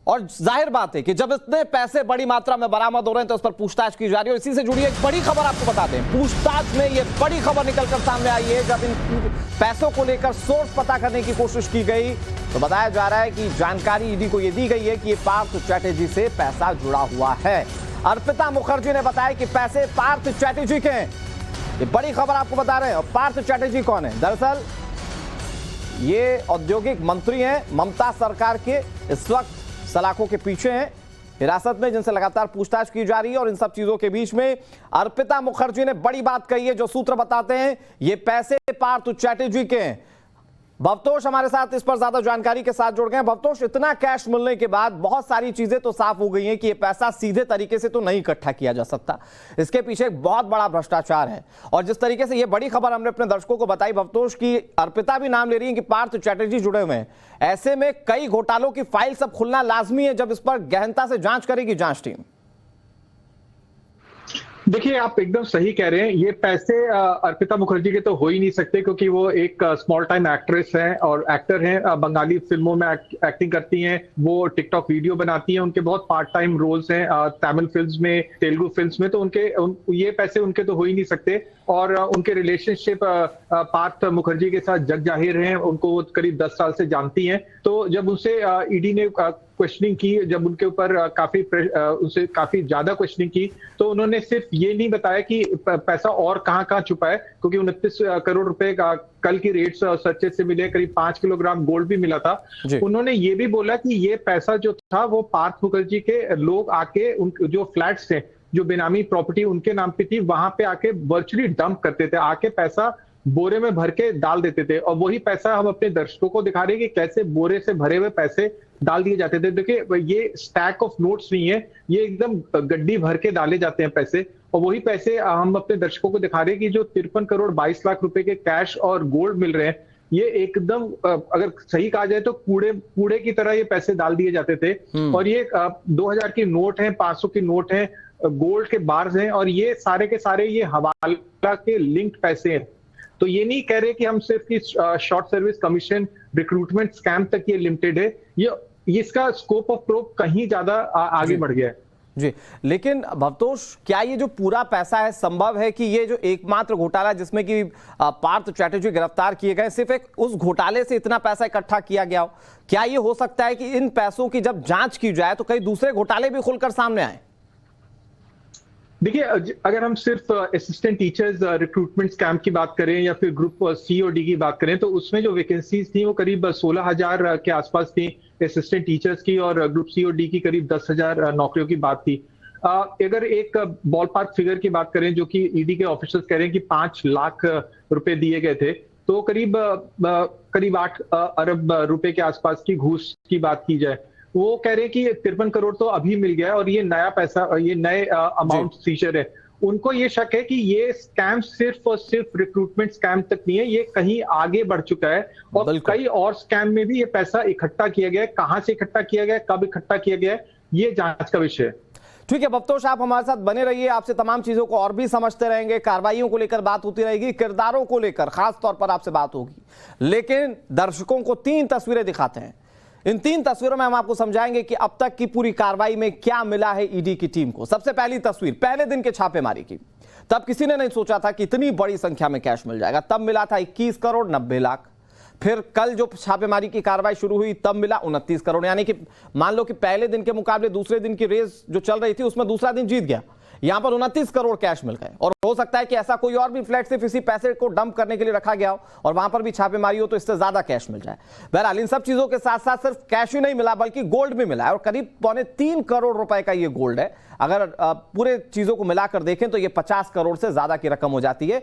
और जाहिर बात है कि जब इतने पैसे बड़ी मात्रा में बरामद हो रहे हैं तो उस पर पूछताछ की जा रही है। इसी से जुड़ी एक बड़ी खबर आपको बता दें, पूछताछ में ये बड़ी खबर निकलकर सामने आई है। जब इन पैसों को लेकर सोर्स पता करने की कोशिश की गई तो बताया जा रहा है कि जानकारी ईडी को ये दी गई है कि ये पार्थ चैटर्जी से पैसा जुड़ा हुआ है। अर्पिता मुखर्जी ने बताया कि पैसे पार्थ चैटर्जी के हैं। ये बड़ी खबर आपको बता रहे हैं। और पार्थ चैटर्जी कौन है? दरअसल ये औद्योगिक मंत्री हैं, ममता सरकार के इस वक्त सलाखों के पीछे हैं हिरासत में, जिनसे लगातार पूछताछ की जा रही है। और इन सब चीजों के बीच में अर्पिता मुखर्जी ने बड़ी बात कही है, जो सूत्र बताते हैं ये पैसे पार्थ चैटर्जी के हैं। भवतोष हमारे साथ इस पर ज्यादा जानकारी के साथ जुड़ गए हैं। भवतोष, इतना कैश मिलने के बाद बहुत सारी चीजें तो साफ हो गई हैं कि ये पैसा सीधे तरीके से तो नहीं इकट्ठा किया जा सकता, इसके पीछे एक बहुत बड़ा भ्रष्टाचार है। और जिस तरीके से ये बड़ी खबर हमने अपने दर्शकों को बताई भवतोष की, अर्पिता भी नाम ले रही है कि पार्थ चैटर्जी जुड़े हुए हैं। ऐसे में कई घोटालों की फाइल सब खुलना लाजमी है जब इस पर गहनता से जांच करेगी जांच टीम। देखिए, आप एकदम सही कह रहे हैं। ये पैसे अर्पिता मुखर्जी के तो हो ही नहीं सकते, क्योंकि वो एक स्मॉल टाइम एक्ट्रेस हैं और एक्टर हैं। बंगाली फिल्मों में एक्टिंग करती हैं, वो टिकटॉक वीडियो बनाती हैं, उनके बहुत पार्ट टाइम रोल्स हैं तमिल फिल्म्स में, तेलुगु फिल्म्स में। तो ये पैसे उनके तो हो ही नहीं सकते। और उनके रिलेशनशिप पार्थ मुखर्जी के साथ जग जाहिर हैं, उनको वो करीब 10 साल से जानती हैं। तो जब उनसे ईडी ने क्वेश्चनिंग की, जब उनके ऊपर उनसे काफी ज्यादा क्वेश्चनिंग की, तो उन्होंने सिर्फ ये नहीं बताया कि पैसा और कहाँ छुपा है, क्योंकि 29 करोड़ रुपए का कल की रेट्स सर्चेज से मिले, करीब 5 किलोग्राम गोल्ड भी मिला था। उन्होंने ये भी बोला कि ये पैसा जो था वो पार्थ मुखर्जी के लोग आके जो फ्लैट्स थे, जो बेनामी प्रॉपर्टी उनके नाम पे थी, वहां पे आके वर्चुअली डंप करते थे, आके पैसा बोरे में भर के डाल देते थे। और वही पैसा हम अपने दर्शकों को दिखा रहे हैं कि कैसे बोरे से भरे हुए पैसे डाल दिए जाते थे। देखिए, ये स्टैक ऑफ नोट्स नहीं है, ये एकदम गड्डी भर के डाले जाते हैं पैसे। और वही पैसे हम अपने दर्शकों को दिखा रहे हैं कि जो 53 करोड़ 22 लाख रुपए के कैश और गोल्ड मिल रहे हैं, ये एकदम अगर सही कहा जाए तो कूड़े की तरह ये पैसे डाल दिए जाते थे। और ये 2000 की नोट है, 500 की नोट है, गोल्ड के बार्स हैं, और ये सारे के सारे ये हवाला के लिंक्ड पैसे हैं। तो ये नहीं कह रहे कि हम सिर्फ इस short service commission recruitment scam तक ये लिमिटेड है, ये इसका स्कोप ऑफ प्रोब कहीं ज्यादा आगे बढ़ गया है। जी, लेकिन भवतोष, क्या ये जो पूरा पैसा है, संभव है कि ये जो एकमात्र घोटाला जिसमें कि पार्थ चैटर्जी गिरफ्तार किए गए, सिर्फ एक उस घोटाले से इतना पैसा इकट्ठा किया गया हो? क्या ये हो सकता है कि इन पैसों की जब जांच की जाए तो कई दूसरे घोटाले भी खुलकर सामने आए? देखिए, अगर हम सिर्फ असिस्टेंट टीचर्स रिक्रूटमेंट स्कैम की बात करें या फिर ग्रुप सी और डी की बात करें, तो उसमें जो वैकेंसीज थी वो करीब 16,000 के आसपास थी असिस्टेंट टीचर्स की, और ग्रुप सी और डी की करीब 10,000 नौकरियों की बात थी। अगर एक बॉल पार्क फिगर की बात करें, जो कि ईडी के ऑफिसर्स कह रहे हैं कि 5 लाख रुपए दिए गए थे, तो करीब 8 अरब रुपए के आसपास की घूस की बात की जाए, वो कह रहे हैं कि 53 करोड़ तो अभी मिल गया है और ये नया पैसा, ये नए अमाउंट सीजर है। उनको ये शक है कि ये स्कैम सिर्फ और सिर्फ रिक्रूटमेंट स्कैम तक नहीं है, ये कहीं आगे बढ़ चुका है और कई और स्कैम में भी ये पैसा इकट्ठा किया गया है। कहां से इकट्ठा किया गया, कब इकट्ठा किया गया है, ये जांच का विषय है। ठीक है भवतोष, आप हमारे साथ बने रहिए, आपसे तमाम चीजों को और भी समझते रहेंगे। कार्रवाइयों को लेकर बात होती रहेगी, किरदारों को लेकर खास तौर पर आपसे बात होगी। लेकिन दर्शकों को 3 तस्वीरें दिखाते हैं। इन 3 तस्वीरों में हम आपको समझाएंगे कि अब तक की पूरी कार्रवाई में क्या मिला है ईडी की टीम को। सबसे पहली तस्वीर पहले दिन के छापेमारी की। तब किसी ने नहीं सोचा था कि इतनी बड़ी संख्या में कैश मिल जाएगा। तब मिला था 21 करोड़ 90 लाख। फिर कल जो छापेमारी की कार्रवाई शुरू हुई तब मिला 29 करोड़। यानी कि मान लो कि पहले दिन के मुकाबले दूसरे दिन की रेस जो चल रही थी उसमें दूसरा दिन जीत गया। यहां पर 29 करोड़ कैश मिल गए। और हो सकता है कि ऐसा कोई और भी फ्लैट सिर्फ इसी पैसे को डंप करने के लिए रखा गया हो और वहां पर भी छापेमारी हो तो इससे ज्यादा कैश मिल जाए। बहरहाल इन सब चीजों के साथ साथ सिर्फ कैश ही नहीं मिला बल्कि गोल्ड भी मिला है, और करीब 3.25 करोड़ रुपए का ये गोल्ड है। अगर पूरे चीजों को मिलाकर देखें तो ये 50 करोड़ से ज्यादा की रकम हो जाती है।